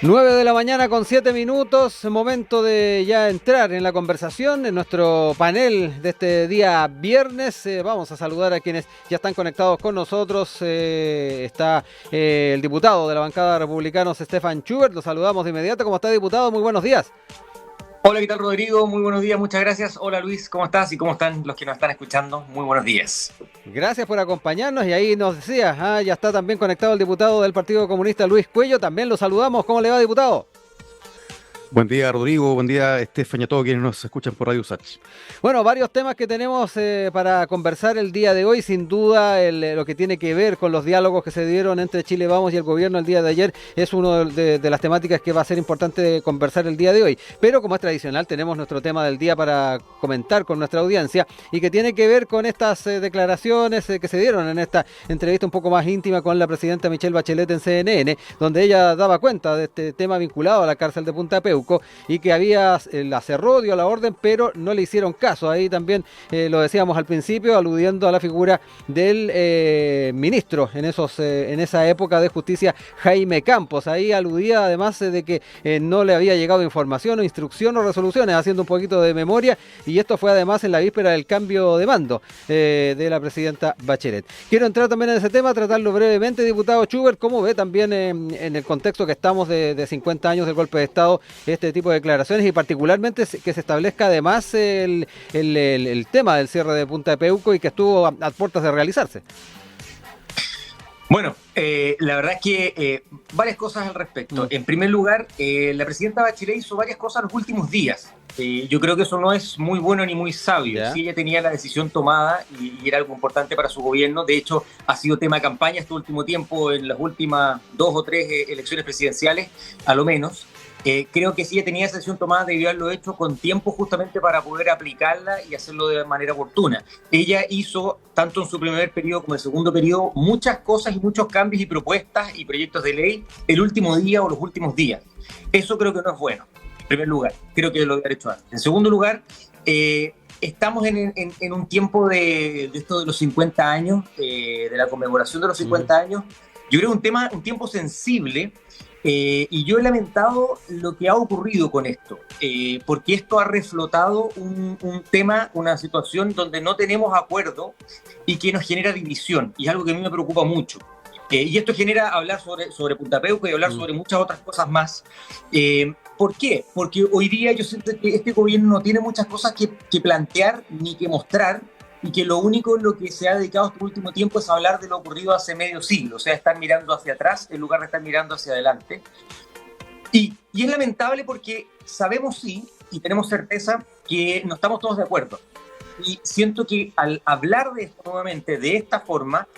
9 de la mañana con 7 minutos, momento de ya entrar en la conversación, en nuestro panel de este día viernes. Vamos a saludar a quienes ya están conectados con nosotros. Está el diputado de la bancada de republicanos, Stefan Schubert. Lo saludamos de inmediato. ¿Cómo está, diputado? Muy buenos días. Hola, ¿qué tal, Rodrigo? Muy buenos días, muchas gracias. Hola, Luis, ¿cómo estás? ¿Y cómo están los que nos están escuchando? Muy buenos días. Gracias por acompañarnos y ahí nos decía, ya está también conectado el diputado del Partido Comunista, Luis Cuello. También lo saludamos. ¿Cómo le va, diputado? Buen día, Rodrigo. Buen día, Estefan, y a todos quienes nos escuchan por Radio Sach. Bueno, varios temas que tenemos para conversar el día de hoy. Sin duda, lo que tiene que ver con los diálogos que se dieron entre Chile Vamos y el gobierno el día de ayer es una de las temáticas que va a ser importante conversar el día de hoy. Pero como es tradicional, tenemos nuestro tema del día para comentar con nuestra audiencia y que tiene que ver con estas declaraciones que se dieron en esta entrevista un poco más íntima con la presidenta Michelle Bachelet en CNN, donde ella daba cuenta de este tema vinculado a la cárcel de Punta Peuco y que la cerró, dio la orden, pero no le hicieron caso. Ahí también lo decíamos al principio, aludiendo a la figura del ministro en esa época de justicia, Jaime Campos. Ahí aludía además de que no le había llegado información o instrucción o resoluciones, haciendo un poquito de memoria, y esto fue además en la víspera del cambio de mando de la presidenta Bachelet. Quiero entrar también en ese tema, tratarlo brevemente, diputado Schubert. ¿Cómo ve también en el contexto que estamos de 50 años del golpe de Estado este tipo de declaraciones y particularmente que se establezca además el tema del cierre de Punta de Peuco y que estuvo a puertas de realizarse? Bueno, la verdad es que varias cosas al respecto. En primer lugar, la presidenta Bachelet hizo varias cosas en los últimos días. Yo creo que eso no es muy bueno ni muy sabio. Sí, ella tenía la decisión tomada y era algo importante para su gobierno. De hecho, ha sido tema de campaña este último tiempo, en las últimas 2 o 3 elecciones presidenciales, a lo menos. Creo que si ella tenía esa decisión tomada, debió haberlo hecho con tiempo justamente para poder aplicarla y hacerlo de manera oportuna. Ella hizo, tanto en su primer periodo como en el segundo periodo, muchas cosas y muchos cambios y propuestas y proyectos de ley el último día o los últimos días. Eso creo que no es bueno, en primer lugar. Creo que lo debe haber hecho antes. En segundo lugar, estamos en un tiempo de esto de los 50 años, de la conmemoración de los 50 años. Yo creo que un tiempo sensible. Y yo he lamentado lo que ha ocurrido con esto, porque esto ha reflotado un tema, una situación donde no tenemos acuerdo y que nos genera división, y es algo que a mí me preocupa mucho. Y esto genera hablar sobre Punta Peuco y hablar sobre muchas otras cosas más. ¿Por qué? Porque hoy día yo siento que este gobierno no tiene muchas cosas que plantear ni que mostrar, y que lo único en lo que se ha dedicado este último tiempo es hablar de lo ocurrido hace medio siglo, o sea, estar mirando hacia atrás en lugar de estar mirando hacia adelante. Y es lamentable porque sabemos sí, y tenemos certeza, que no estamos todos de acuerdo. Y siento que al hablar de esto nuevamente, de esta forma,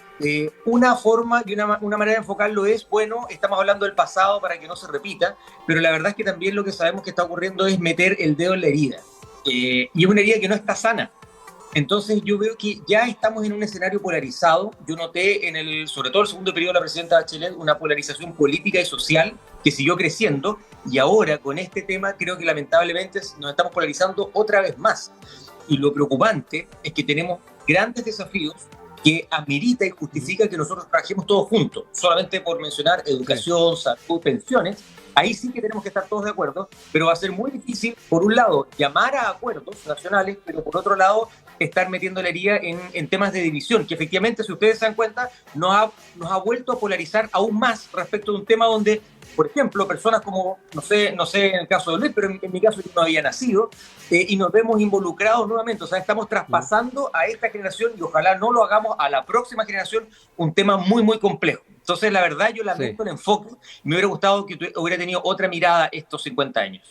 una forma y una manera de enfocarlo es, bueno, estamos hablando del pasado para que no se repita, pero la verdad es que también lo que sabemos que está ocurriendo es meter el dedo en la herida. Y es una herida que no está sana. Entonces yo veo que ya estamos en un escenario polarizado. Yo noté sobre todo el segundo periodo de la presidenta Bachelet, una polarización política y social que siguió creciendo, y ahora con este tema creo que lamentablemente nos estamos polarizando otra vez más. Y lo preocupante es que tenemos grandes desafíos que amerita y justifica que nosotros trabajemos todos juntos. Solamente por mencionar educación, salud, pensiones, ahí sí que tenemos que estar todos de acuerdo, pero va a ser muy difícil, por un lado, llamar a acuerdos nacionales, pero por otro lado, estar metiendo la herida en temas de división, que efectivamente, si ustedes se dan cuenta, nos ha vuelto a polarizar aún más respecto de un tema donde, por ejemplo, personas como, no sé en el caso de Luis, pero en mi caso yo no había nacido, y nos vemos involucrados nuevamente. O sea, estamos traspasando a esta generación, y ojalá no lo hagamos a la próxima generación, un tema muy, muy complejo. Entonces, la verdad, yo lamento el enfoque. Me hubiera gustado que hubiera tenido otra mirada estos 50 años.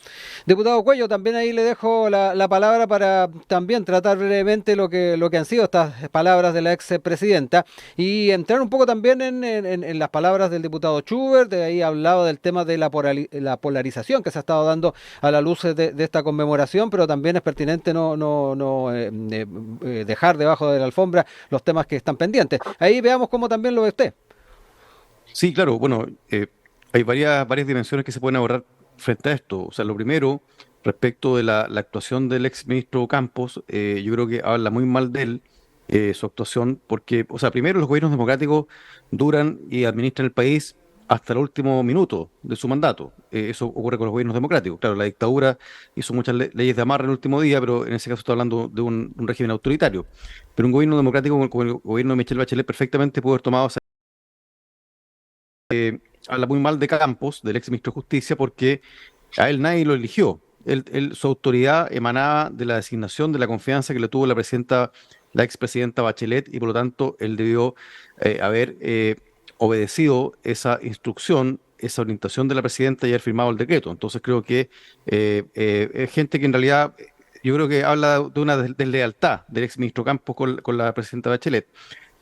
Diputado Cuello, también ahí le dejo la palabra para también tratar brevemente lo que han sido estas palabras de la expresidenta y entrar un poco también en las palabras del diputado Schubert. De ahí hablaba del tema de la polarización que se ha estado dando a la luz de esta conmemoración, pero también es pertinente no dejar debajo de la alfombra los temas que están pendientes. Ahí veamos cómo también lo ve usted. Sí, claro, bueno, hay varias dimensiones que se pueden abordar frente a esto. O sea, lo primero, respecto de la actuación del ex ministro Campos, yo creo que habla muy mal de él, su actuación, porque, o sea, primero los gobiernos democráticos duran y administran el país hasta el último minuto de su mandato. Eso ocurre con los gobiernos democráticos. Claro, la dictadura hizo muchas leyes de amarre en el último día, pero en ese caso está hablando de un régimen autoritario. Pero un gobierno democrático como el gobierno de Michelle Bachelet perfectamente pudo haber tomado esa. Habla muy mal de Campos, del ex ministro de Justicia, porque a él nadie lo eligió. Su autoridad emanaba de la designación, de la confianza que le tuvo la expresidenta Bachelet, y por lo tanto él debió haber obedecido esa instrucción, esa orientación de la presidenta y haber firmado el decreto. Entonces creo que es gente que en realidad, yo creo que habla de una deslealtad del ex ministro Campos con la presidenta Bachelet.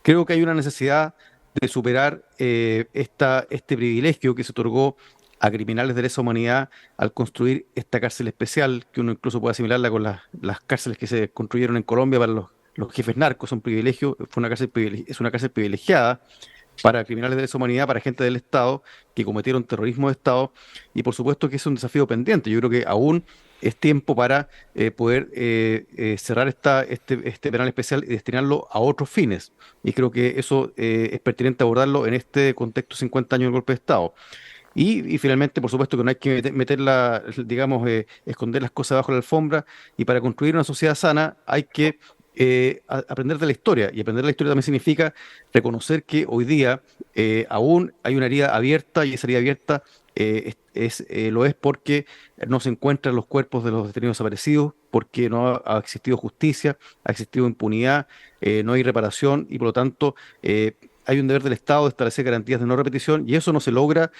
Creo que hay una necesidad de superar este privilegio que se otorgó a criminales de lesa humanidad al construir esta cárcel especial, que uno incluso puede asimilarla con las cárceles que se construyeron en Colombia para los jefes narcos. Un privilegio, es una cárcel privilegiada para criminales de lesa humanidad, para gente del Estado que cometieron terrorismo de Estado, y por supuesto que es un desafío pendiente. Yo creo que aún es tiempo para poder cerrar este penal especial y destinarlo a otros fines. Y creo que eso es pertinente abordarlo en este contexto 50 años del golpe de Estado. Y finalmente, por supuesto que no hay que digamos, esconder las cosas bajo la alfombra, y para construir una sociedad sana hay que aprender de la historia, y aprender de la historia también significa reconocer que hoy día aún hay una herida abierta, y esa herida abierta lo es porque no se encuentran los cuerpos de los detenidos desaparecidos, porque no ha existido justicia, ha existido impunidad, no hay reparación, y por lo tanto hay un deber del Estado de establecer garantías de no repetición, y eso no se logra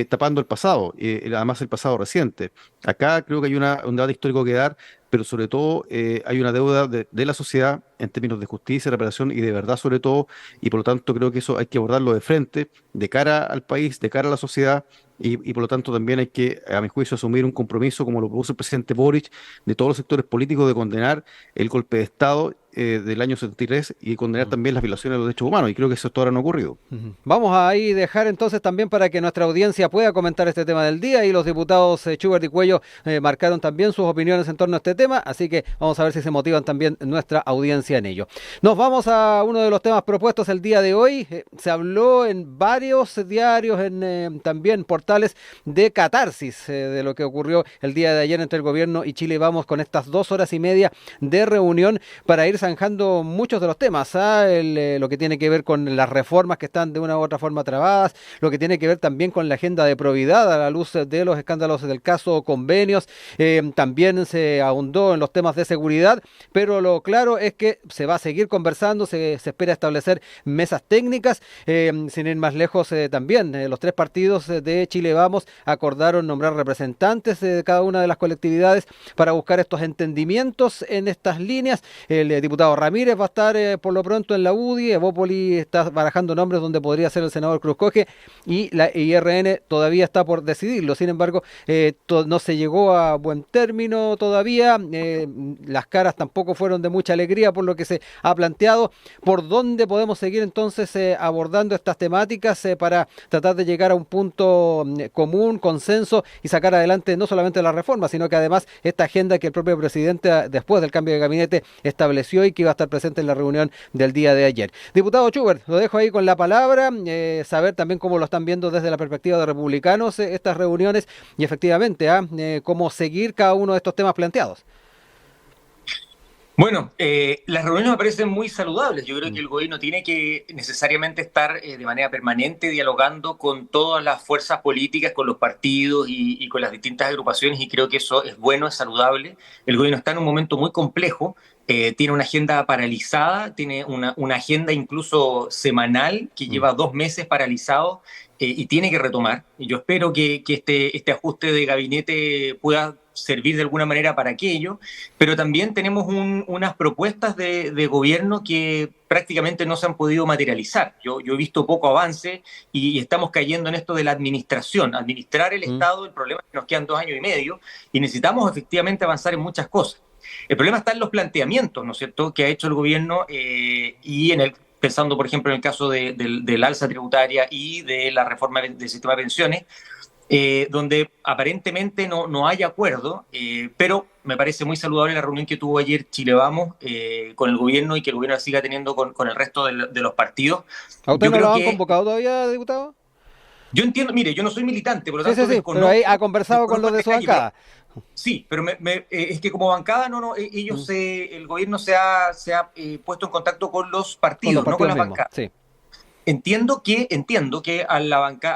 tapando el pasado, además el pasado reciente. Acá creo que hay un debate histórico que dar, pero sobre todo hay una deuda de la sociedad en términos de justicia, reparación y de verdad sobre todo, y por lo tanto creo que eso hay que abordarlo de frente, de cara al país, de cara a la sociedad, y por lo tanto también hay que, a mi juicio, asumir un compromiso, como lo propuso el presidente Boric, de todos los sectores políticos, de condenar el golpe de Estado del año 73, y condenar también las violaciones de los derechos humanos, y creo que eso hasta ahora no ha ocurrido. Vamos a ahí dejar entonces también para que nuestra audiencia pueda comentar este tema del día, y los diputados Schubert y Cuello marcaron también sus opiniones en torno a este tema, así que vamos a ver si se motivan también nuestra audiencia en ello. Nos vamos a uno de los temas propuestos el día de hoy. Se habló en varios diarios, en también portales, de catarsis, de lo que ocurrió el día de ayer entre el gobierno y Chile Vamos, con estas 2 horas y media de reunión para ir zanjando muchos de los temas, lo que tiene que ver con las reformas que están de una u otra forma trabadas, lo que tiene que ver también con la agenda de probidad a la luz de los escándalos del caso Convenios. También se ahondó en los temas de seguridad, pero lo claro es que se va a seguir conversando, se espera establecer mesas técnicas. Sin ir más lejos, también los 3 partidos de Chile Vamos acordaron nombrar representantes de cada una de las colectividades para buscar estos entendimientos en estas líneas. El diputado Ramírez va a estar por lo pronto en la UDI, Evópoli está barajando nombres donde podría ser el senador Cruzcoque, y la IRN todavía está por decidirlo. Sin embargo, no se llegó a buen término todavía, las caras tampoco fueron de mucha alegría por lo que se ha planteado. ¿Por dónde podemos seguir entonces abordando estas temáticas para tratar de llegar a un punto común, consenso, y sacar adelante no solamente la reforma, sino que además esta agenda que el propio presidente, después del cambio de gabinete, estableció y que iba a estar presente en la reunión del día de ayer? Diputado Schubert, lo dejo ahí con la palabra, saber también cómo lo están viendo desde la perspectiva de republicanos estas reuniones, y efectivamente cómo seguir cada uno de estos temas planteados. Bueno, las reuniones me parecen muy saludables. Yo creo que el gobierno tiene que necesariamente estar de manera permanente dialogando con todas las fuerzas políticas, con los partidos y con las distintas agrupaciones, y creo que eso es bueno, es saludable. El gobierno está en un momento muy complejo, tiene una agenda paralizada, tiene una agenda incluso semanal que lleva 2 meses paralizado, y tiene que retomar. Y yo espero que este ajuste de gabinete pueda servir de alguna manera para aquello, pero también tenemos unas propuestas de gobierno que prácticamente no se han podido materializar. Yo he visto poco avance, y estamos cayendo en esto de la administración, administrar el Estado. El problema es que nos quedan 2 años y medio y necesitamos efectivamente avanzar en muchas cosas. El problema está en los planteamientos, ¿no es cierto?, que ha hecho el gobierno, y pensando, por ejemplo, en el caso del alza tributaria y de la reforma del sistema de pensiones, donde aparentemente no hay acuerdo, pero me parece muy saludable la reunión que tuvo ayer Chile Vamos con el gobierno, y que el gobierno la siga teniendo con el resto de los partidos. ¿A usted no lo han convocado todavía, diputado? Yo entiendo, mire, yo no soy militante, por lo Sí, sí, tanto sí, pero ahí ha conversado con desconozco los el de su detalle, pero bancada. sí, pero es que como bancada, Mm. el gobierno se ha puesto en contacto con los Con los partidos, no con partidos las mismos, bancadas. sí. Entiendo que a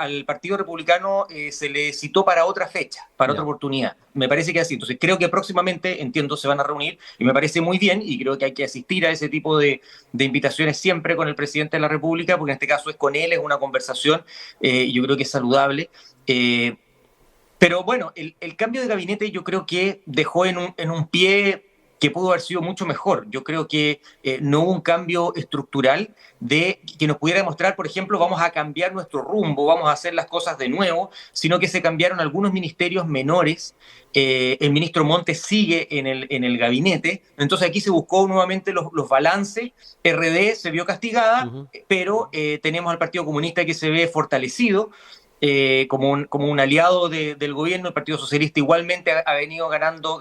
al Partido Republicano se le citó para otra fecha, para otra Ya. oportunidad. Me parece que así. Entonces creo que próximamente, entiendo, se van a reunir y me parece muy bien y creo que hay que asistir a ese tipo de invitaciones siempre con el presidente de la República, porque en este caso es con él, es una conversación, yo creo que es saludable. Eh, pero bueno, el cambio de gabinete yo creo que dejó en un pie que pudo haber sido mucho mejor. Yo creo que no hubo un cambio estructural de que nos pudiera demostrar, por ejemplo, vamos a cambiar nuestro rumbo, vamos a hacer las cosas de nuevo, sino que se cambiaron algunos ministerios menores. El ministro Montes sigue en el gabinete, entonces aquí se buscó nuevamente los balances. RD se vio castigada, Ujú. pero tenemos al Partido Comunista que se ve fortalecido como un aliado del gobierno. El Partido Socialista igualmente ha venido ganando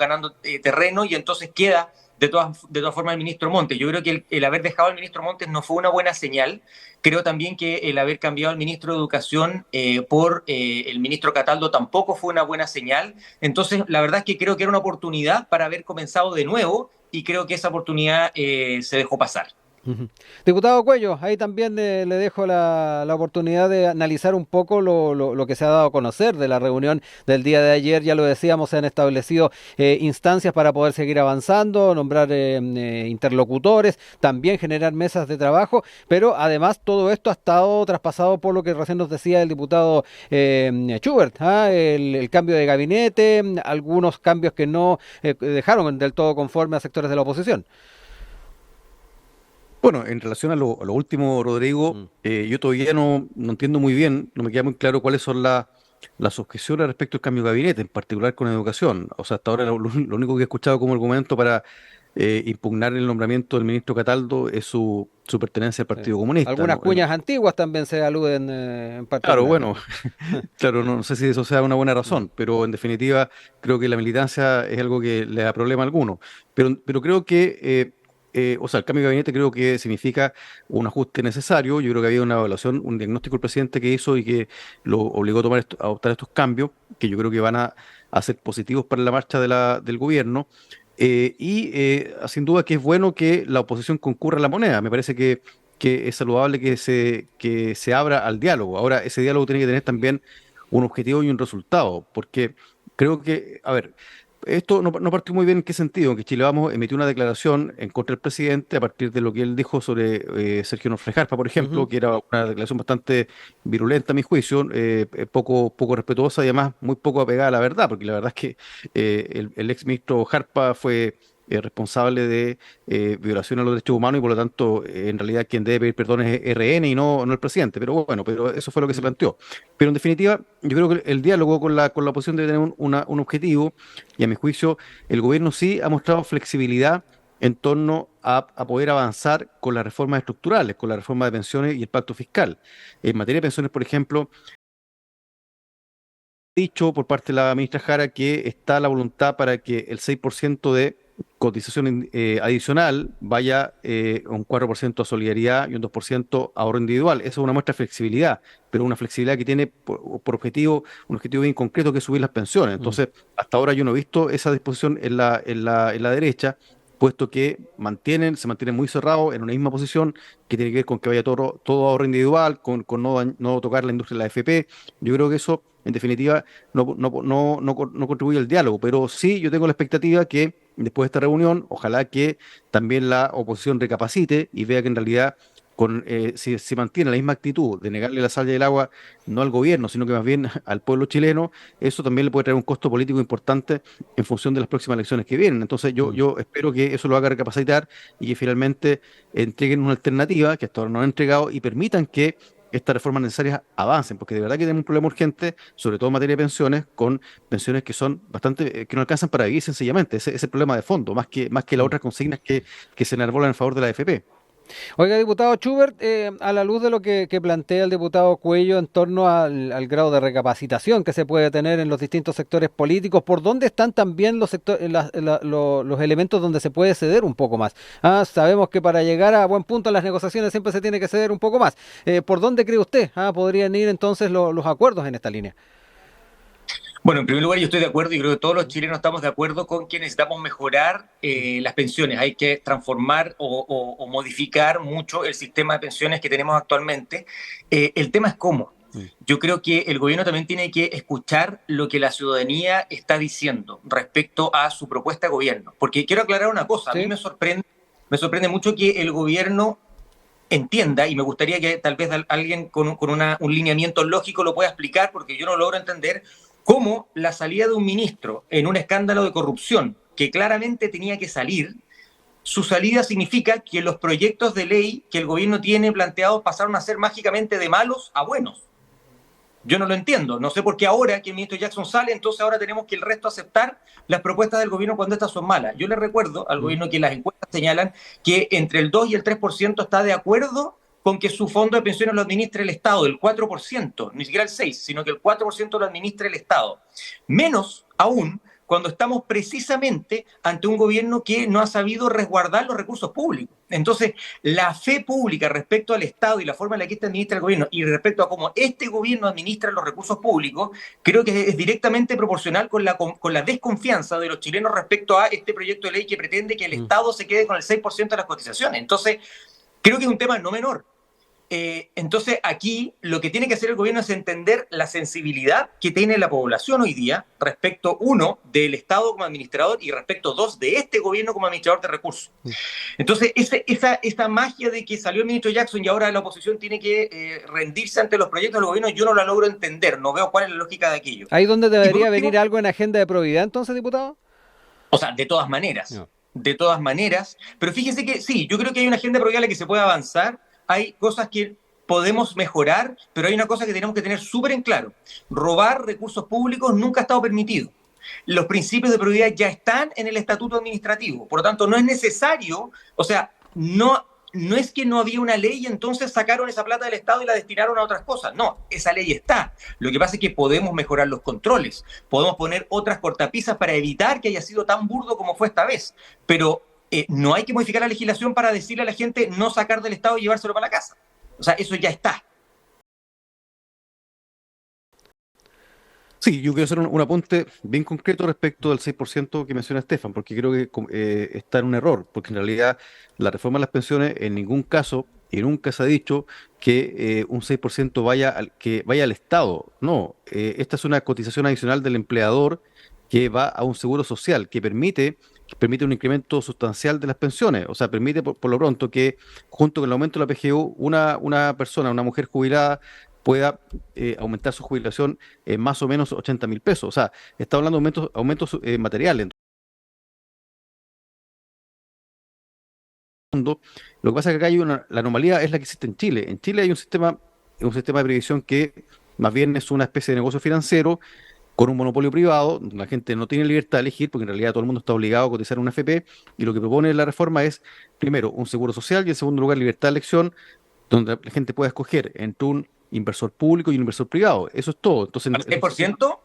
terreno y entonces queda de todas formas el ministro Montes. Yo creo que el haber dejado al ministro Montes no fue una buena señal. Creo también que el haber cambiado al ministro de Educación por el ministro Cataldo tampoco fue una buena señal. Entonces, la verdad es que creo que era una oportunidad para haber comenzado de nuevo y creo que esa oportunidad se dejó pasar. Ujú. Diputado Cuello, ahí también le dejo la oportunidad de analizar un poco lo que se ha dado a conocer de la reunión del día de ayer. Ya lo decíamos, se han establecido instancias para poder seguir avanzando, nombrar interlocutores, también generar mesas de trabajo, pero además todo esto ha estado traspasado por lo que recién nos decía el diputado Schubert, ¿ah? El cambio de gabinete, algunos cambios que no dejaron del todo conforme a sectores de la oposición. Bueno, en relación a lo último, Rodrigo, Mm. yo todavía no entiendo muy bien, no me queda muy claro cuáles son las objeciones respecto al cambio de gabinete, en particular con educación. O sea, hasta ahora lo único que he escuchado como argumento para impugnar el nombramiento del ministro Cataldo es su pertenencia al Sí. Partido Comunista. Algunas ¿No? cuñas antiguas también se aluden en Claro, particular. bueno, claro, no sé si eso sea una buena Mm. razón, pero en definitiva creo que la militancia es algo que le da problema a alguno. Pero creo que, o sea, el cambio de gabinete creo que significa un ajuste necesario. Yo creo que había una evaluación, un diagnóstico del presidente que hizo y que lo obligó a tomar a adoptar estos cambios, que yo creo que van a ser positivos para la marcha del gobierno. Sin duda que es bueno que la oposición concurra a la moneda. Me parece que es saludable que se abra al diálogo. Ahora, ese diálogo tiene que tener también un objetivo y un resultado, porque creo que, a ver, esto no partió muy bien en qué sentido, que Chile Vamos emitió una declaración en contra del presidente a partir de lo que él dijo sobre Sergio Nofre Jarpa, por ejemplo, Ujú. que era una declaración bastante virulenta a mi juicio, poco respetuosa y además muy poco apegada a la verdad, porque la verdad es que el ex ministro Jarpa fue responsable de violación a los derechos humanos y por lo tanto en realidad quien debe pedir perdón es RN y no el presidente, pero bueno, pero eso fue lo que se Mm. planteó. Pero en definitiva, yo creo que el diálogo con la oposición debe tener un objetivo y a mi juicio el gobierno sí ha mostrado flexibilidad en torno a poder avanzar con las reformas estructurales, con la reforma de pensiones y el pacto fiscal. En materia de pensiones, por ejemplo, dicho por parte de la ministra Jara que está la voluntad para que el 6% de cotización adicional vaya un 4% a solidaridad y un 2% a ahorro individual. Eso es una muestra de flexibilidad, pero una flexibilidad que tiene por objetivo, un objetivo bien concreto que es subir las pensiones. Mm. Entonces, hasta ahora yo no he visto esa disposición en la derecha, puesto que se mantienen muy cerrados en una misma posición que tiene que ver con que vaya todo ahorro individual, con no tocar la industria de la AFP. Yo creo que eso, en definitiva, no contribuye al diálogo, pero sí yo tengo la expectativa que después de esta reunión, ojalá que también la oposición recapacite y vea que en realidad si mantiene la misma actitud de negarle la sal y el agua no al gobierno, sino que más bien al pueblo chileno, eso también le puede traer un costo político importante en función de las próximas elecciones que vienen. Entonces yo, Mm. yo espero que eso lo haga recapacitar y que finalmente entreguen una alternativa que hasta ahora no han entregado y permitan que estas reformas necesarias avancen, porque de verdad que tenemos un problema urgente, sobre todo en materia de pensiones, con pensiones que son bastante, que no alcanzan para vivir sencillamente. Ese es el problema de fondo, más que las Mm. otras consignas que se enarbolan en favor de la AFP. Oiga, diputado Schubert, a la luz de lo que plantea el diputado Cuello en torno al grado de recapacitación que se puede tener en los distintos sectores políticos, ¿por dónde están también los sectores, los elementos donde se puede ceder un poco más? Sabemos que para llegar a buen punto en las negociaciones siempre se tiene que ceder un poco más. ¿Por dónde cree usted? ¿Podrían ir entonces los acuerdos en esta línea? Bueno, en primer lugar, yo estoy de acuerdo y creo que todos los chilenos estamos de acuerdo con que necesitamos mejorar las pensiones. Hay que transformar o modificar mucho el sistema de pensiones que tenemos actualmente. El tema es cómo. Yo creo que el gobierno también tiene que escuchar lo que la ciudadanía está diciendo respecto a su propuesta de gobierno. Porque quiero aclarar una cosa, a mí me sorprende mucho que el gobierno entienda, y me gustaría que tal vez alguien con un lineamiento lógico lo pueda explicar, porque yo no logro entender cómo la salida de un ministro en un escándalo de corrupción que claramente tenía que salir, su salida significa que los proyectos de ley que el gobierno tiene planteados pasaron a ser mágicamente de malos a buenos. Yo no lo entiendo. No sé por qué ahora que el ministro Jackson sale, entonces ahora tenemos que el resto aceptar las propuestas del gobierno cuando estas son malas. Yo le recuerdo al gobierno que las encuestas señalan que entre el 2 y el 3% está de acuerdo con que su fondo de pensiones lo administre el Estado, el 4%, ni siquiera el 6%, sino que el 4% lo administre el Estado. Menos aún cuando estamos precisamente ante un gobierno que no ha sabido resguardar los recursos públicos. Entonces, la fe pública respecto al Estado y la forma en la que este administra el gobierno y respecto a cómo este gobierno administra los recursos públicos, creo que es directamente proporcional con la desconfianza de los chilenos respecto a este proyecto de ley que pretende que el Estado se quede con el 6% de las cotizaciones. Entonces, creo que es un tema no menor. Entonces, aquí lo que tiene que hacer el gobierno es entender la sensibilidad que tiene la población hoy día respecto, uno, del Estado como administrador y respecto, dos, de este gobierno como administrador de recursos. Entonces, esa magia de que salió el ministro Jackson y ahora la oposición tiene que rendirse ante los proyectos del gobierno, yo no la logro entender, no veo cuál es la lógica de aquello. ¿Ahí donde debería venir algo en agenda de probidad entonces, diputado? O sea, de todas maneras. No. De todas maneras. Pero fíjese que sí, yo creo que hay una agenda de probidad en la que se puede avanzar. Hay cosas que podemos mejorar, pero hay una cosa que tenemos que tener súper en claro. Robar recursos públicos nunca ha estado permitido. Los principios de probidad ya están en el estatuto administrativo. Por lo tanto, no es necesario, o sea, no es que no había una ley y entonces sacaron esa plata del Estado y la destinaron a otras cosas. No, esa ley está. Lo que pasa es que podemos mejorar los controles. Podemos poner otras cortapisas para evitar que haya sido tan burdo como fue esta vez. Pero no hay que modificar la legislación para decirle a la gente no sacar del Estado y llevárselo para la casa. O sea, eso ya está. Sí, yo quiero hacer un apunte bien concreto respecto del 6% que menciona Estefan, porque creo que está en un error, porque en realidad la reforma de las pensiones en ningún caso y nunca se ha dicho que un 6% que vaya al Estado. No, esta es una cotización adicional del empleador que va a un seguro social que permite un incremento sustancial de las pensiones. O sea, permite por lo pronto que junto con el aumento de la PGU, una persona, una mujer jubilada, pueda aumentar su jubilación en más o menos 80.000 pesos. O sea, está hablando de aumentos materiales. Lo que pasa es que acá la anomalía es la que existe en Chile. En Chile hay un sistema de previsión que más bien es una especie de negocio financiero con un monopolio privado, donde la gente no tiene libertad de elegir, porque en realidad todo el mundo está obligado a cotizar una AFP, y lo que propone la reforma es, primero, un seguro social y en segundo lugar, libertad de elección, donde la gente pueda escoger entre un inversor público y un inversor privado. Eso es todo. Entonces, ¿Al 6%?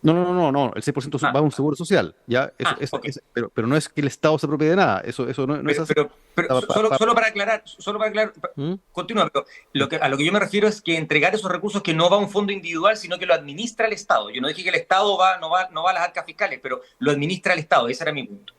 No. El 6% va a un seguro social, ¿ya? Okay. Pero no es que el Estado se apropie de nada. Eso no es así. Pero solo para aclarar, continúa, pero a lo que yo me refiero es que entregar esos recursos que no va a un fondo individual, sino que lo administra el Estado. Yo no dije que el Estado no va a las arcas fiscales, pero lo administra el Estado. Ese era mi punto.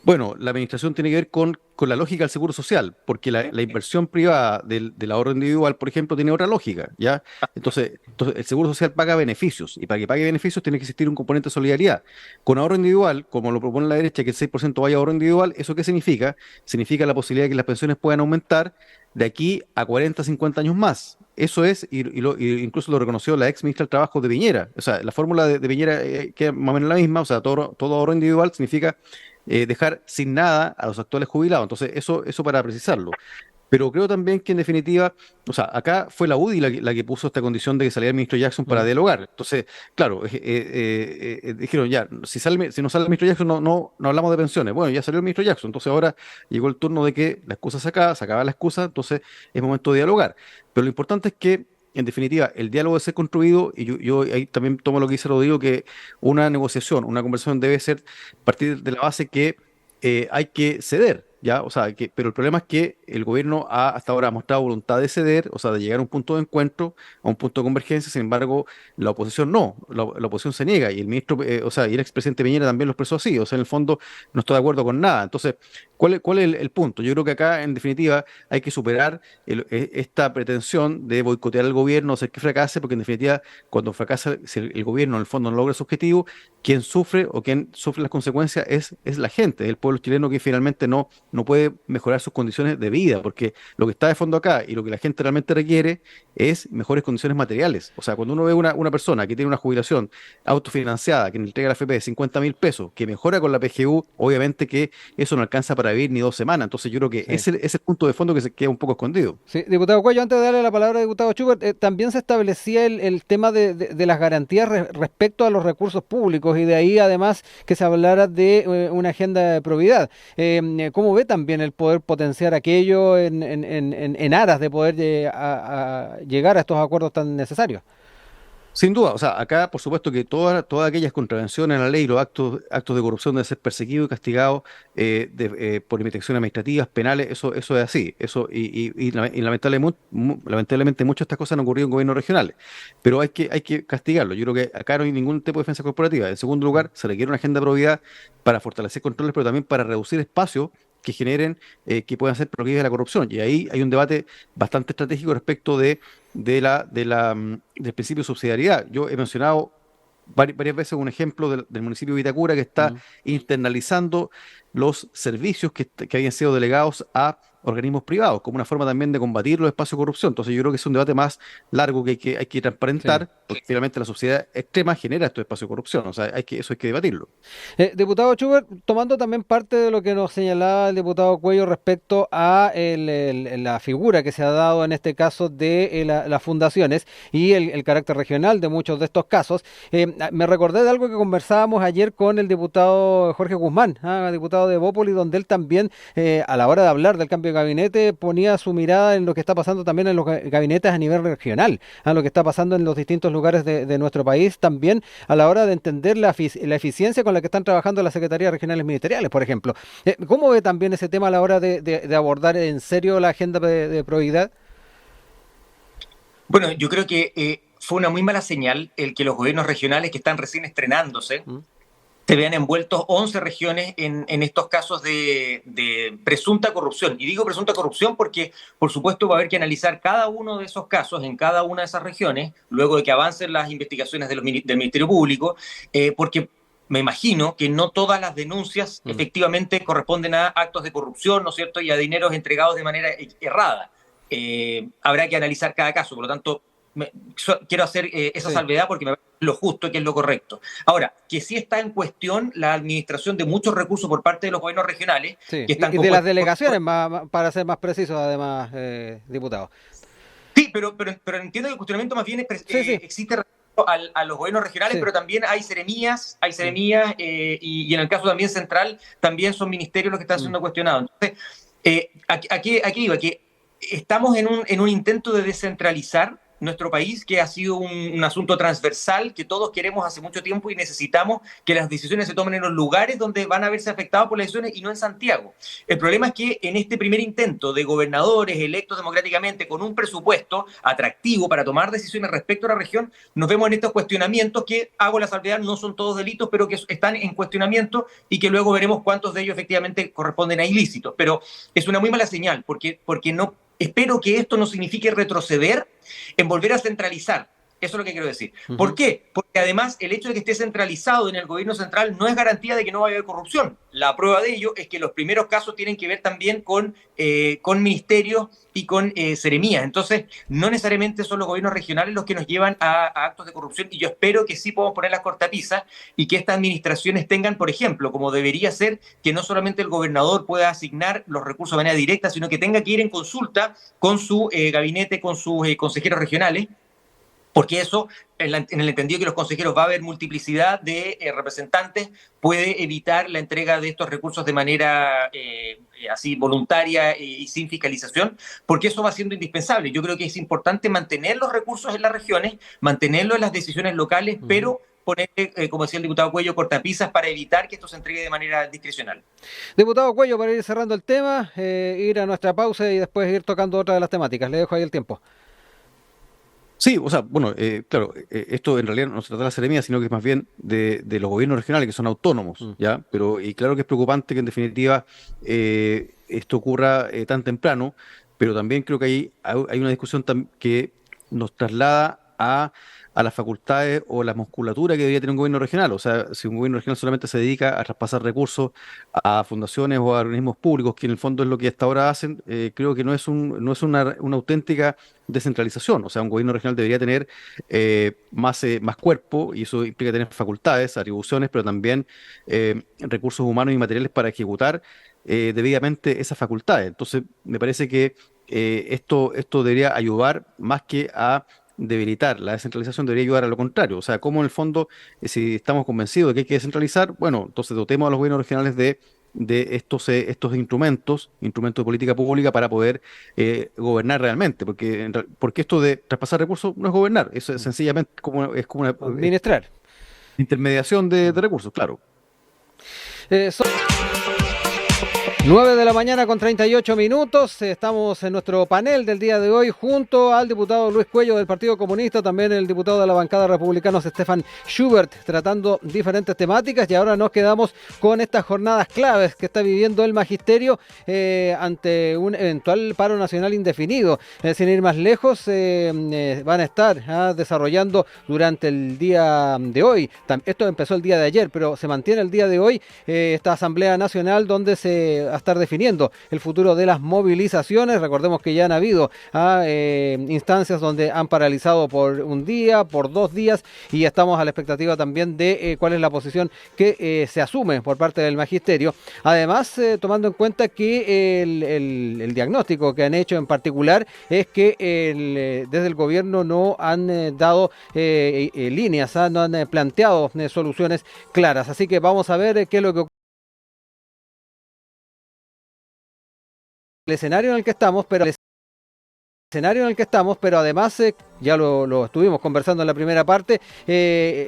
Bueno, la administración tiene que ver con la lógica del seguro social, porque la inversión privada del ahorro individual, por ejemplo, tiene otra lógica, ¿ya? Entonces, el seguro social paga beneficios, y para que pague beneficios tiene que existir un componente de solidaridad. Con ahorro individual, como lo propone la derecha, que el 6% vaya a ahorro individual, ¿eso qué significa? Significa la posibilidad de que las pensiones puedan aumentar de aquí a 40, 50 años más. Eso es, incluso lo reconoció la ex ministra del Trabajo de Piñera. O sea, la fórmula de Piñera que es más o menos la misma, o sea, todo ahorro individual significa dejar sin nada a los actuales jubilados. Entonces, eso para precisarlo. Pero creo también que en definitiva, o sea, acá fue la UDI la que puso esta condición de que saliera el ministro Jackson para dialogar. Entonces, claro, dijeron ya, si no sale el ministro Jackson, no hablamos de pensiones. Bueno, ya salió el ministro Jackson, entonces ahora llegó el turno de que la excusa se acaba la excusa, entonces es momento de dialogar. Pero lo importante es que, en definitiva, el diálogo debe ser construido, y yo ahí también tomo lo que dice Rodrigo, que una negociación, una conversación debe ser partir de la base que hay que ceder. ¿Ya? O sea, pero el problema es que el gobierno hasta ahora ha mostrado voluntad de ceder, o sea, de llegar a un punto de encuentro, a un punto de convergencia. Sin embargo, la oposición no, la oposición se niega, y el ministro, o sea, y el expresidente Piñera también lo expresó así. O sea, en el fondo no está de acuerdo con nada. Entonces, ¿cuál es el punto? Yo creo que acá, en definitiva, hay que superar esta pretensión de boicotear al gobierno, hacer que fracase, porque en definitiva, cuando fracasa, si el gobierno en el fondo no logra su objetivo, quien sufre o quien sufre las consecuencias es la gente, es el pueblo chileno, que finalmente no puede mejorar sus condiciones de vida, porque lo que está de fondo acá y lo que la gente realmente requiere es mejores condiciones materiales. O sea, cuando uno ve una persona que tiene una jubilación autofinanciada, que le entrega a la AFP de 50.000 pesos, que mejora con la PGU, obviamente que eso no alcanza para vivir ni 2 semanas. Entonces yo creo que Sí. ese es el punto de fondo que se queda un poco escondido. Sí, diputado Cuello, antes de darle la palabra al diputado Schubert, también se establecía el tema de las garantías respecto a los recursos públicos, y de ahí además que se hablara de una agenda de probidad. ¿Cómo ve también el poder potenciar aquello en aras de poder a llegar a estos acuerdos tan necesarios? Sin duda, o sea, acá por supuesto que todas aquellas contravenciones a la ley, los actos de corrupción deben ser perseguidos y castigados por investigaciones administrativas, penales. Eso es así. Y lamentablemente muchas de estas cosas han ocurrido en gobiernos regionales, pero hay que castigarlo. Yo creo que acá no hay ningún tipo de defensa corporativa. En segundo lugar, se requiere una agenda de probidad para fortalecer controles, pero también para reducir espacios que generen, que puedan ser proclives a la corrupción. Y ahí hay un debate bastante estratégico respecto del principio de subsidiariedad. Yo he mencionado varias veces un ejemplo del municipio de Vitacura, que está Mm. internalizando los servicios que habían sido delegados a organismos privados, como una forma también de combatir los espacios de corrupción. Entonces yo creo que es un debate más largo que hay que Sí. transparentar, porque finalmente la sociedad extrema genera estos espacios de corrupción. O sea, eso hay que debatirlo. Diputado Schubert, tomando también parte de lo que nos señalaba el diputado Cuello respecto a la figura que se ha dado en este caso de las fundaciones y el carácter regional de muchos de estos casos, me recordé de algo que conversábamos ayer con el diputado Jorge Guzmán, diputado de Bópoli, donde él también, a la hora de hablar del cambio de gabinete, ponía su mirada en lo que está pasando también en los gabinetes a nivel regional, lo que está pasando en los distintos lugares de nuestro país, también a la hora de entender la eficiencia con la que están trabajando las secretarías regionales ministeriales, por ejemplo. ¿Cómo ve también ese tema a la hora de abordar en serio la agenda de probidad? Bueno, yo creo que fue una muy mala señal el que los gobiernos regionales que están recién estrenándose ¿Mm? se vean envueltos 11 regiones en estos casos de presunta corrupción. Y digo presunta corrupción porque, por supuesto, va a haber que analizar cada uno de esos casos en cada una de esas regiones, luego de que avancen las investigaciones del Ministerio Público, porque me imagino que no todas las denuncias efectivamente corresponden a actos de corrupción, ¿no es cierto?, y a dineros entregados de manera errada. Habrá que analizar cada caso, por lo tanto, quiero hacer esa Sí. salvedad porque me parece lo justo, que es lo correcto. Ahora, que sí está en cuestión la administración de muchos recursos por parte de los gobiernos regionales, Sí, que están y de las compuestos delegaciones, para ser más precisos, además, diputado. Sí, pero entiendo que el cuestionamiento más bien Sí, sí, existe respecto a los gobiernos regionales, sí. pero también hay seremías, y en el caso también central, también son ministerios los que están Mm. siendo cuestionados. Entonces, aquí iba, que estamos en un intento de descentralizar nuestro país, que ha sido un asunto transversal que todos queremos hace mucho tiempo, y necesitamos que las decisiones se tomen en los lugares donde van a verse afectados por las decisiones y no en Santiago. El problema es que en este primer intento de gobernadores electos democráticamente con un presupuesto atractivo para tomar decisiones respecto a la región, nos vemos en estos cuestionamientos que, hago la salvedad, no son todos delitos, pero que están en cuestionamiento y que luego veremos cuántos de ellos efectivamente corresponden a ilícitos. Pero es una muy mala señal porque no. Espero que esto no signifique retroceder en volver a centralizar Eso es lo que quiero decir. Uh ¿Por -huh. qué? Porque además el hecho de que esté centralizado en el gobierno central no es garantía de que no vaya a haber corrupción. La prueba de ello es que los primeros casos tienen que ver también con ministerios y con seremías. Entonces, no necesariamente son los gobiernos regionales los que nos llevan a actos de corrupción, y yo espero que sí podamos poner las cortapisas y que estas administraciones tengan, por ejemplo, como debería ser, que no solamente el gobernador pueda asignar los recursos de manera directa, sino que tenga que ir en consulta con su gabinete, con sus consejeros regionales, porque eso, en el entendido que los consejeros va a haber multiplicidad de representantes, puede evitar la entrega de estos recursos de manera así voluntaria y sin fiscalización, porque eso va siendo indispensable. Yo creo que es importante mantener los recursos en las regiones, mantenerlos en las decisiones locales, pero poner, como decía el diputado Cuello, cortapisas para evitar que esto se entregue de manera discrecional. Diputado Cuello, para ir cerrando el tema, ir a nuestra pausa y después ir tocando otra de las temáticas. Le dejo ahí el tiempo. Sí, o sea, bueno, claro, esto en realidad no se trata de la seremía, sino que es más bien de los gobiernos regionales que son autónomos, ¿ya? Pero, y claro que es preocupante que en definitiva esto ocurra tan temprano, pero también creo que hay una discusión que nos traslada a las facultades o la musculatura que debería tener un gobierno regional. O sea, si un gobierno regional solamente se dedica a traspasar recursos a fundaciones o a organismos públicos, que en el fondo es lo que hasta ahora hacen, creo que no es una auténtica descentralización. O sea, un gobierno regional debería tener más cuerpo, y eso implica tener facultades, atribuciones, pero también recursos humanos y materiales para ejecutar debidamente esas facultades. Entonces, me parece que esto debería ayudar más que a debilitar la descentralización, debería ayudar a lo contrario. O sea, como en el fondo, si estamos convencidos de que hay que descentralizar, bueno, entonces dotemos a los gobiernos regionales de estos instrumentos de política pública para poder gobernar realmente, porque esto de traspasar recursos no es gobernar, eso es sencillamente como una Administrar. intermediación de recursos, claro. Son 9 de la mañana con 38 minutos, estamos en nuestro panel del día de hoy junto al diputado Luis Cuello del Partido Comunista, también el diputado de la bancada republicana Stefan Schubert, tratando diferentes temáticas, y ahora nos quedamos con estas jornadas claves que está viviendo el magisterio ante un eventual paro nacional indefinido. Sin ir más lejos, van a estar desarrollando durante el día de hoy, esto empezó el día de ayer, pero se mantiene el día de hoy, esta Asamblea Nacional donde se a estar definiendo el futuro de las movilizaciones. Recordemos que ya han habido instancias donde han paralizado por un día, por 2 días, y estamos a la expectativa también de cuál es la posición que se asume por parte del magisterio. Además, tomando en cuenta que el diagnóstico que han hecho en particular es que desde el gobierno no han dado líneas, no han planteado soluciones claras. Así que vamos a ver qué es lo que ocurre. El escenario en el que estamos, pero además, ya lo estuvimos conversando en la primera parte,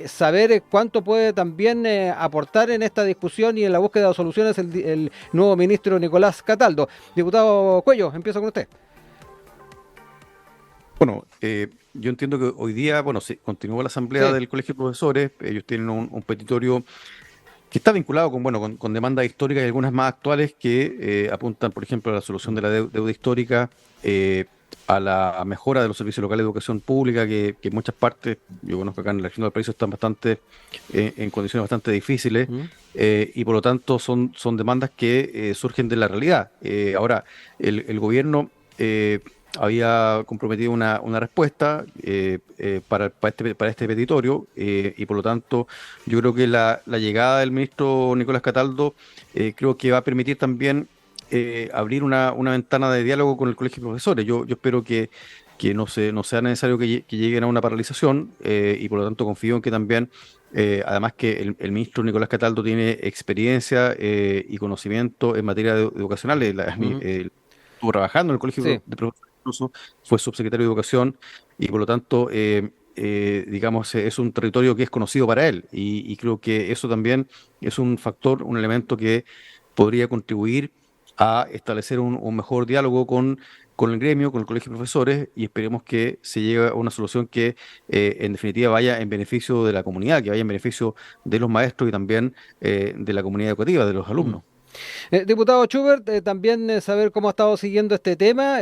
saber cuánto puede también aportar en esta discusión y en la búsqueda de soluciones el nuevo ministro Nicolás Cataldo. Diputado Cuello, empiezo con usted. Bueno, yo entiendo que hoy día, bueno, se continúa la asamblea del Colegio de Profesores, ellos tienen un petitorio que está vinculado con demandas históricas y algunas más actuales que apuntan, por ejemplo, a la solución de la deuda histórica, a la mejora de los servicios locales de educación pública, que en muchas partes, yo conozco acá en la región del país, están en condiciones bastante difíciles, y por lo tanto son demandas que surgen de la realidad. Ahora, el gobierno había comprometido una respuesta para este petitorio, y por lo tanto yo creo que la llegada del ministro Nicolás Cataldo creo que va a permitir también abrir una ventana de diálogo con el Colegio de Profesores. Yo espero que no sea necesario que lleguen a una paralización, y por lo tanto confío en que también, además que el ministro Nicolás Cataldo tiene experiencia y conocimiento en materia educacional, estuvo trabajando en el Colegio de Profesores, incluso fue subsecretario de Educación, y por lo tanto, digamos, es un territorio que es conocido para él, y creo que eso también es un factor, un elemento que podría contribuir a establecer un mejor diálogo con el gremio, con el Colegio de Profesores, y esperemos que se llegue a una solución que en definitiva vaya en beneficio de la comunidad, que vaya en beneficio de los maestros y también de la comunidad educativa, de los alumnos. Diputado Schubert, también saber cómo ha estado siguiendo este tema.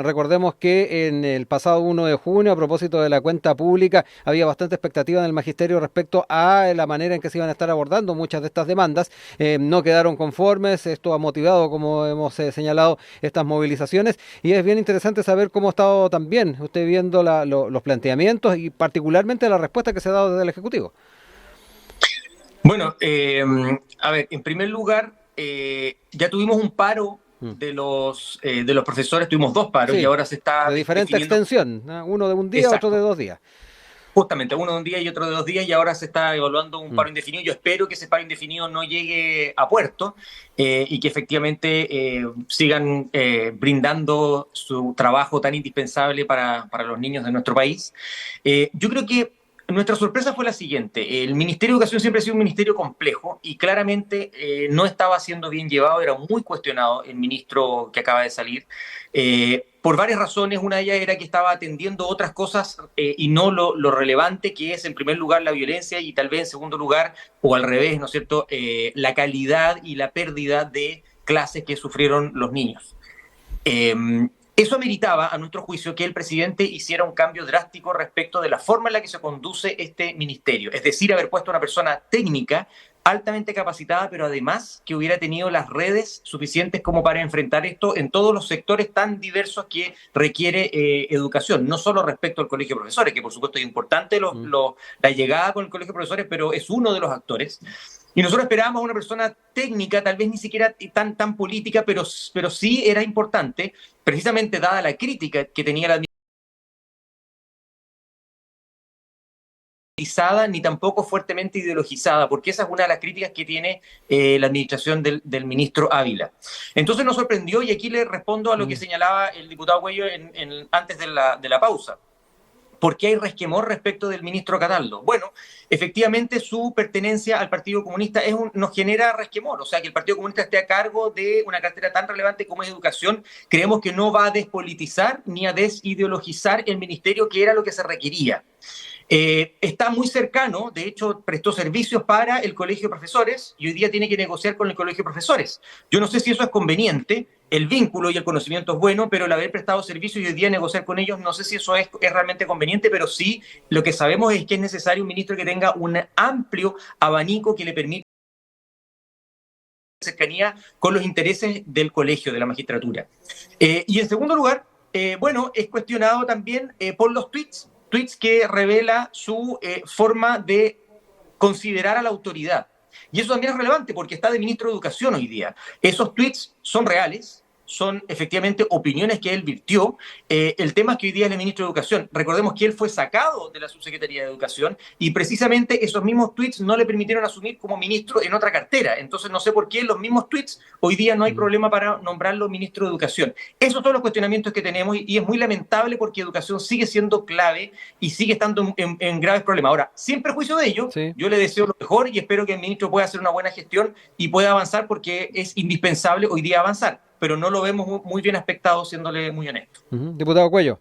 Recordemos que en el pasado 1 de junio, a propósito de la cuenta pública, había bastante expectativa en el magisterio respecto a la manera en que se iban a estar abordando muchas de estas demandas. No quedaron conformes, esto ha motivado, como hemos señalado, estas movilizaciones y es bien interesante saber cómo ha estado también usted viendo los planteamientos y particularmente la respuesta que se ha dado desde el Ejecutivo. Bueno, a ver, en primer lugar, ya tuvimos un paro de los profesores, tuvimos 2 paros y Sí, ahora se está de diferente definiendo. extensión, ¿no? Uno de un día, otro de Exacto, 2 días. justamente, uno de un día y otro de 2 días, y ahora se está evaluando un Mm. paro indefinido. Yo espero que ese paro indefinido no llegue a puerto y que efectivamente sigan brindando su trabajo tan indispensable para los niños de nuestro país. Yo creo que nuestra sorpresa fue la siguiente. El Ministerio de Educación siempre ha sido un ministerio complejo y claramente no estaba siendo bien llevado, era muy cuestionado el ministro que acaba de salir. Por varias razones, una de ellas era que estaba atendiendo otras cosas y no lo relevante que es, en primer lugar, la violencia y tal vez en segundo lugar, o al revés, ¿no es cierto?, la calidad y la pérdida de clases que sufrieron los niños. Eh, Eso ameritaba, a nuestro juicio, que el presidente hiciera un cambio drástico respecto de la forma en la que se conduce este ministerio. Es decir, haber puesto a una persona técnica, altamente capacitada, pero además que hubiera tenido las redes suficientes como para enfrentar esto en todos los sectores tan diversos que requiere educación. No solo respecto al colegio de profesores, que por supuesto es importante la llegada con el colegio de profesores, pero es uno de los actores. Y nosotros esperábamos a una persona técnica, tal vez ni siquiera tan política, pero sí era importante, precisamente dada la crítica que tenía la administración, ni tampoco fuertemente ideologizada, porque esa es una de las críticas que tiene la administración del ministro Ávila. Entonces nos sorprendió, y aquí le respondo a lo que señalaba el diputado Cuello antes de la pausa. ¿Por qué hay resquemor respecto del ministro Cataldo? Bueno, efectivamente su pertenencia al Partido Comunista nos genera resquemor. O sea, que el Partido Comunista esté a cargo de una cartera tan relevante como es educación, creemos que no va a despolitizar ni a desideologizar el ministerio, que era lo que se requería. Está muy cercano, de hecho prestó servicios para el colegio de profesores y hoy día tiene que negociar con el colegio de profesores. Yo no sé si eso es conveniente, el vínculo y el conocimiento es bueno, pero el haber prestado servicios y hoy día negociar con ellos, no sé si eso es realmente conveniente, pero sí lo que sabemos es que es necesario un ministro que tenga un amplio abanico que le permita cercanía con los intereses del colegio, de la magistratura. Y en segundo lugar, bueno, es cuestionado también por los tweets que revela su forma de considerar a la autoridad. Y eso también es relevante porque está de ministro de Educación hoy día. Esos tweets son reales, son efectivamente opiniones que él virtió. El tema es que hoy día es el ministro de Educación. Recordemos que él fue sacado de la subsecretaría de Educación y precisamente esos mismos tweets no le permitieron asumir como ministro en otra cartera. Entonces no sé por qué los mismos tweets hoy día no hay problema para nombrarlo ministro de Educación. Esos son los cuestionamientos que tenemos y es muy lamentable porque educación sigue siendo clave y sigue estando en graves problemas. Ahora, sin perjuicio de ello, Sí. yo le deseo lo mejor y espero que el ministro pueda hacer una buena gestión y pueda avanzar porque es indispensable hoy día avanzar, pero no lo vemos muy bien aspectado, siéndole muy honesto. Diputado Cuello.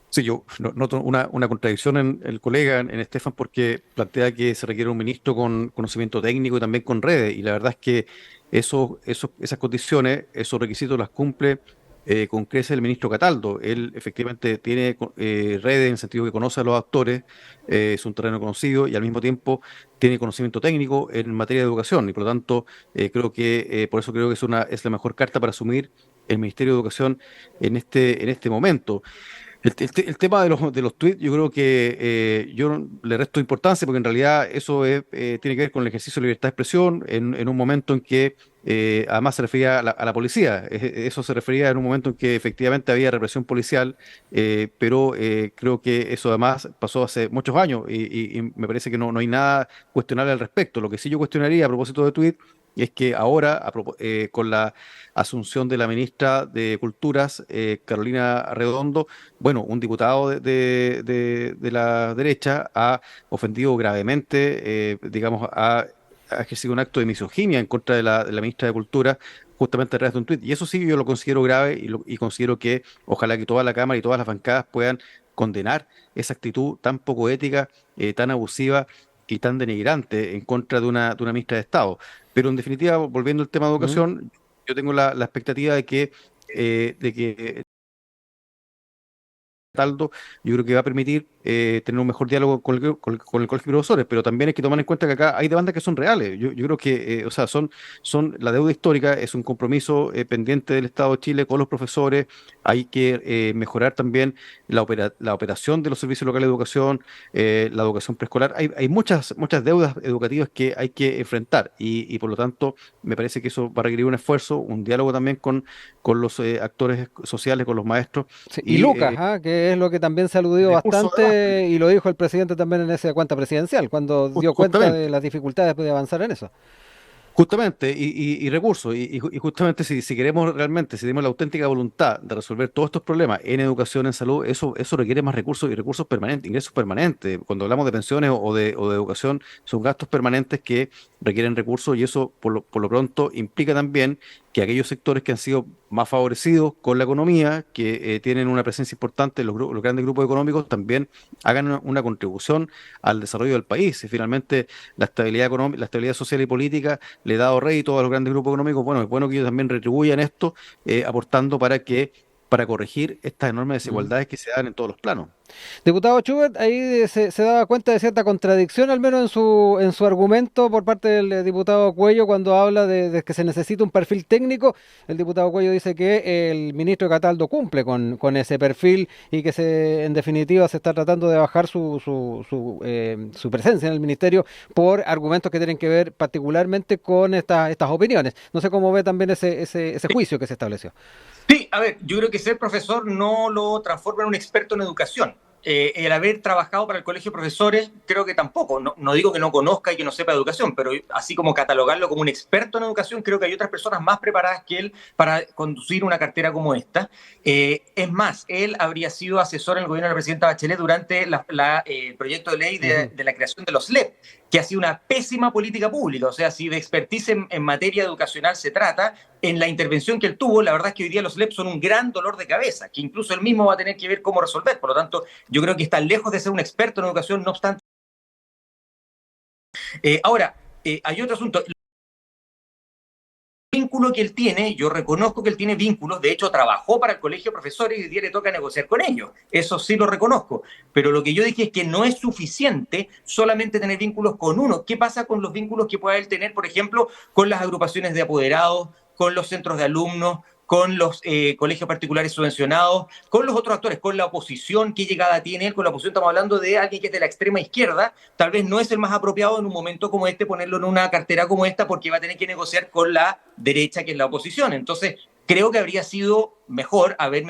Sí, yo noto una contradicción en el colega, en Estefan, porque plantea que se requiere un ministro con conocimiento técnico y también con redes, y la verdad es que esas condiciones, esos requisitos las cumple con creces el ministro Cataldo. Él efectivamente tiene redes en el sentido que conoce a los actores, es un terreno conocido y al mismo tiempo tiene conocimiento técnico en materia de educación, y por lo tanto por eso creo que es la mejor carta para asumir el Ministerio de Educación en este momento. El tema de los tweets, yo creo que yo no le resto importancia porque en realidad eso tiene que ver con el ejercicio de libertad de expresión en un momento en que además se refería a la policía. Eso se refería en un momento en que efectivamente había represión policial, pero creo que eso además pasó hace muchos años y me parece que no hay nada cuestionable al respecto. Lo que sí yo cuestionaría a propósito de tweet es que ahora, con la asunción de la ministra de Culturas, Carolina Redondo, bueno, un diputado de la derecha ha ofendido gravemente, digamos, ha ejercido un acto de misoginia en contra de la ministra de Cultura, justamente a través de un tuit. Y eso sí yo lo considero grave y considero que ojalá que toda la Cámara y todas las bancadas puedan condenar esa actitud tan poco ética, tan abusiva y tan denigrante en contra de una ministra de Estado. Pero en definitiva, volviendo al tema de educación, yo tengo la expectativa de que Taldo, yo creo que va a permitir tener un mejor diálogo con el colegio de profesores, pero también hay que tomar en cuenta que acá hay demandas que son reales. Yo creo que, o sea, son la deuda histórica, es un compromiso pendiente del Estado de Chile con los profesores. Hay que mejorar también la operación de los servicios locales de educación, la educación preescolar. Hay muchas deudas educativas que hay que enfrentar y por lo tanto me parece que eso va a requerir un esfuerzo, un diálogo también con los actores sociales, con los maestros. Sí, y Lucas, que es lo que también se ha aludido bastante y lo dijo el presidente también en esa cuenta presidencial, cuando dio cuenta de las dificultades de avanzar en eso. Justamente, y recursos, y justamente si queremos realmente, si tenemos la auténtica voluntad de resolver todos estos problemas en educación, en salud, eso requiere más recursos y recursos permanentes, ingresos permanentes. Cuando hablamos de pensiones o de educación, son gastos permanentes que requieren recursos y eso por lo pronto implica también que aquellos sectores que han sido más favorecidos con la economía, que tienen una presencia importante en los grandes grupos económicos, también hagan una contribución al desarrollo del país. Y finalmente la estabilidad económica, la estabilidad social y política le da rédito a los grandes grupos económicos. Bueno, es bueno que ellos también retribuyan esto, aportando para corregir estas enormes desigualdades que se dan en todos los planos. Diputado Schubert, ahí se daba cuenta de cierta contradicción, al menos en su argumento por parte del diputado Cuello cuando habla de que se necesita un perfil técnico. El diputado Cuello dice que el ministro Cataldo cumple con ese perfil y que en definitiva se está tratando de bajar su presencia en el ministerio por argumentos que tienen que ver particularmente con estas opiniones. No sé cómo ve también ese juicio que se estableció. Sí, a ver, yo creo que ser profesor no lo transforma en un experto en educación. El haber trabajado para el colegio de profesores, creo que tampoco. No digo que no conozca y que no sepa educación, pero así como catalogarlo como un experto en educación, creo que hay otras personas más preparadas que él para conducir una cartera como esta. Es más, él habría sido asesor en el gobierno de la presidenta Bachelet durante el proyecto de ley de la creación de los LEP, que ha sido una pésima política pública. O sea, si de expertise en materia educacional se trata, en la intervención que él tuvo, la verdad es que hoy día los LEP son un gran dolor de cabeza, que incluso él mismo va a tener que ver cómo resolver. Por lo tanto, yo creo que está lejos de ser un experto en educación, no obstante. Ahora, hay otro asunto. El vínculo que él tiene, yo reconozco que él tiene vínculos, de hecho trabajó para el colegio de profesores y hoy día le toca negociar con ellos, eso sí lo reconozco, pero lo que yo dije es que no es suficiente solamente tener vínculos con uno. ¿Qué pasa con los vínculos que pueda él tener, por ejemplo, con las agrupaciones de apoderados, con los centros de alumnos, con los colegios particulares subvencionados, con los otros actores, con la oposición? ¿Qué llegada tiene él con la oposición? Estamos hablando de alguien que es de la extrema izquierda, tal vez no es el más apropiado en un momento como este ponerlo en una cartera como esta porque va a tener que negociar con la derecha, que es la oposición. Entonces, creo que habría sido mejor haber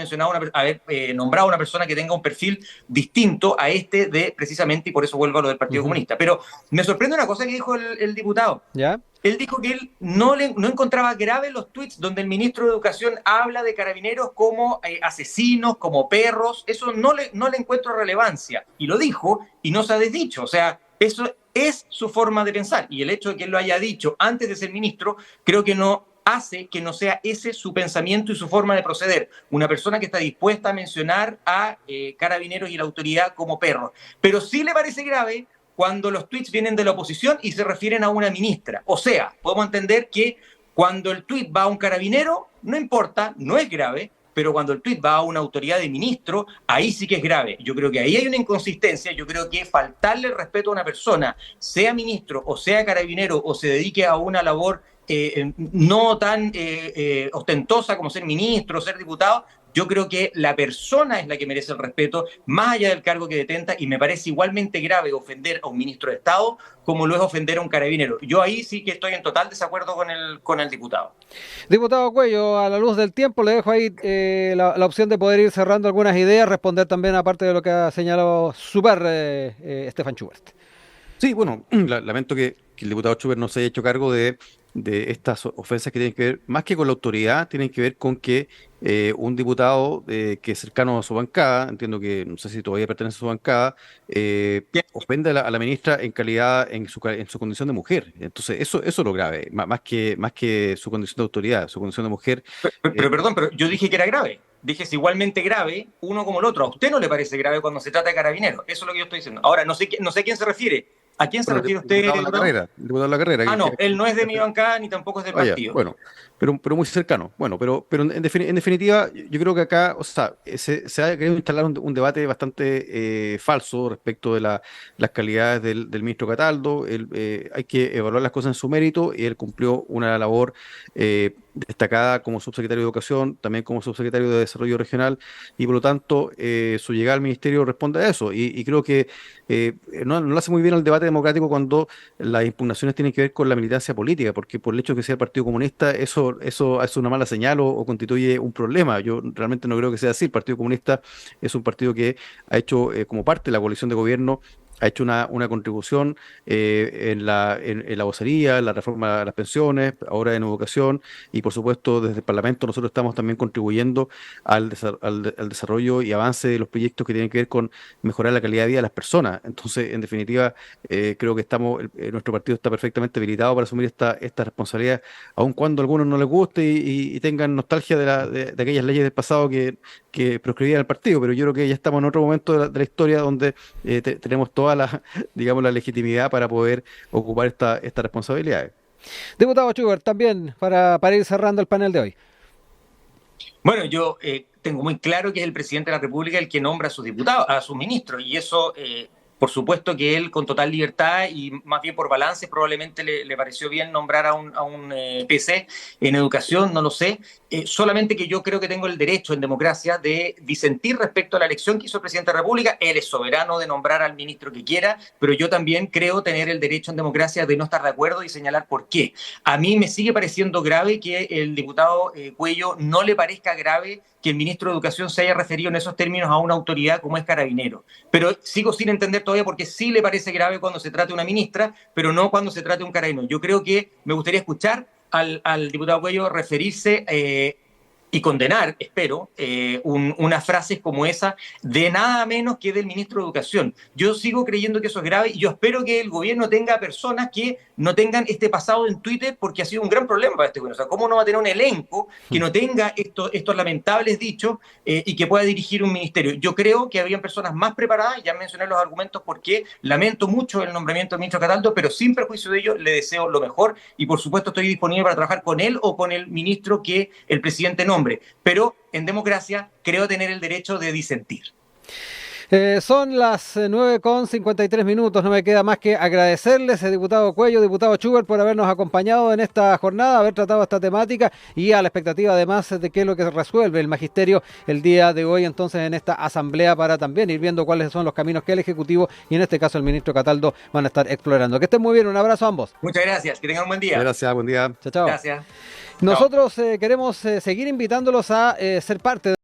nombrado a una persona que tenga un perfil distinto a este de precisamente, y por eso vuelvo a lo del Partido Comunista. Pero me sorprende una cosa que dijo el diputado. ¿Ya? Él dijo que él no encontraba grave los tweets donde el ministro de Educación habla de carabineros como asesinos, como perros. Eso no le encuentro relevancia. Y lo dijo y no se ha desdicho. O sea, eso es su forma de pensar. Y el hecho de que él lo haya dicho antes de ser ministro, creo que no hace que no sea ese su pensamiento y su forma de proceder. Una persona que está dispuesta a mencionar a carabineros y la autoridad como perros. Pero sí le parece grave cuando los tweets vienen de la oposición y se refieren a una ministra. O sea, podemos entender que cuando el tweet va a un carabinero, no importa, no es grave, pero cuando el tweet va a una autoridad de ministro, ahí sí que es grave. Yo creo que ahí hay una inconsistencia. Yo creo que faltarle el respeto a una persona, sea ministro o sea carabinero, o se dedique a una labor no tan ostentosa como ser ministro o ser diputado, yo creo que la persona es la que merece el respeto, más allá del cargo que detenta, y me parece igualmente grave ofender a un ministro de Estado como lo es ofender a un carabinero. Yo ahí sí que estoy en total desacuerdo con el diputado. Diputado Cuello, a la luz del tiempo le dejo ahí la opción de poder ir cerrando algunas ideas, responder también aparte de lo que ha señalado Stefan Schubert. Sí, bueno, lamento que el diputado Schubert no se haya hecho cargo de estas ofensas que tienen que ver, más que con la autoridad, tienen que ver con que un diputado que es cercano a su bancada, entiendo que no sé si todavía pertenece a su bancada, ofende a la ministra en su condición de mujer. Entonces, eso es lo grave, más que su condición de autoridad, su condición de mujer. Pero perdón, pero yo dije que era grave. Dije es igualmente grave uno como el otro. ¿A usted no le parece grave cuando se trata de carabineros? Eso es lo que yo estoy diciendo. Ahora, no sé a quién se refiere. ¿A quién se Bueno, refiere usted, diputado de la diputado? carrera, diputado de la carrera. Ah, no, él no es de mi bancada ni tampoco es del Ah, ya, partido. bueno, pero muy cercano. Bueno, pero en definitiva, yo creo que acá, o sea, se ha querido instalar un debate bastante falso respecto de las calidades del ministro Cataldo. Hay que evaluar las cosas en su mérito y él cumplió una labor destacada como subsecretario de Educación, también como subsecretario de Desarrollo Regional, y por lo tanto su llegada al ministerio responde a eso. Y creo que no lo hace muy bien al debate democrático cuando las impugnaciones tienen que ver con la militancia política, porque por el hecho de que sea el Partido Comunista, eso es una mala señal o constituye un problema. Yo realmente no creo que sea así. El Partido Comunista es un partido que ha hecho, como parte de la coalición de gobierno, ha hecho una contribución en la vocería, en la reforma de las pensiones, ahora en educación, y por supuesto desde el Parlamento nosotros estamos también contribuyendo al desarrollo y avance de los proyectos que tienen que ver con mejorar la calidad de vida de las personas. Entonces, en definitiva, creo que nuestro partido está perfectamente habilitado para asumir esta responsabilidad, aun cuando a algunos no les guste y tengan nostalgia de aquellas leyes del pasado que proscribían el partido, pero yo creo que ya estamos en otro momento de la historia donde tenemos toda digamos, la legitimidad para poder ocupar estas responsabilidades. Diputado Schubert, también para ir cerrando el panel de hoy. Bueno, yo tengo muy claro que es el presidente de la República el que nombra a sus diputados, a sus ministros, y eso, por supuesto que él con total libertad y más bien por balance probablemente le pareció bien nombrar a un PC en educación, no lo sé, solamente que yo creo que tengo el derecho en democracia de disentir respecto a la elección que hizo el presidente de la República. Él es soberano de nombrar al ministro que quiera, pero yo también creo tener el derecho en democracia de no estar de acuerdo y señalar por qué. A mí me sigue pareciendo grave que el diputado Cuello no le parezca grave que el ministro de Educación se haya referido en esos términos a una autoridad como es Carabinero. Pero sigo sin entender todavía por qué sí le parece grave cuando se trata de una ministra, pero no cuando se trata de un carabinero. Yo creo que me gustaría escuchar al diputado Cuello referirse y condenar, espero, unas frases como esa de nada menos que del ministro de Educación. Yo sigo creyendo que eso es grave y yo espero que el gobierno tenga personas que no tengan este pasado en Twitter, porque ha sido un gran problema para este gobierno. O sea, ¿cómo no va a tener un elenco que no tenga estos lamentables dichos y que pueda dirigir un ministerio? Yo creo que habían personas más preparadas, ya mencioné los argumentos porque lamento mucho el nombramiento del ministro Cataldo, pero sin perjuicio de ello le deseo lo mejor y por supuesto estoy disponible para trabajar con él o con el ministro que el presidente nombre. Pero en democracia creo tener el derecho de disentir. Son las 9:53, no me queda más que agradecerles, diputado Cuello, diputado Schubert, por habernos acompañado en esta jornada, haber tratado esta temática y a la expectativa además de qué es lo que resuelve el magisterio el día de hoy entonces en esta asamblea para también ir viendo cuáles son los caminos que el Ejecutivo y en este caso el ministro Cataldo van a estar explorando. Que estén muy bien, un abrazo a ambos. Muchas gracias, que tengan un buen día. Gracias, buen día. Chao, chao. Gracias. Nosotros queremos seguir invitándolos a ser parte de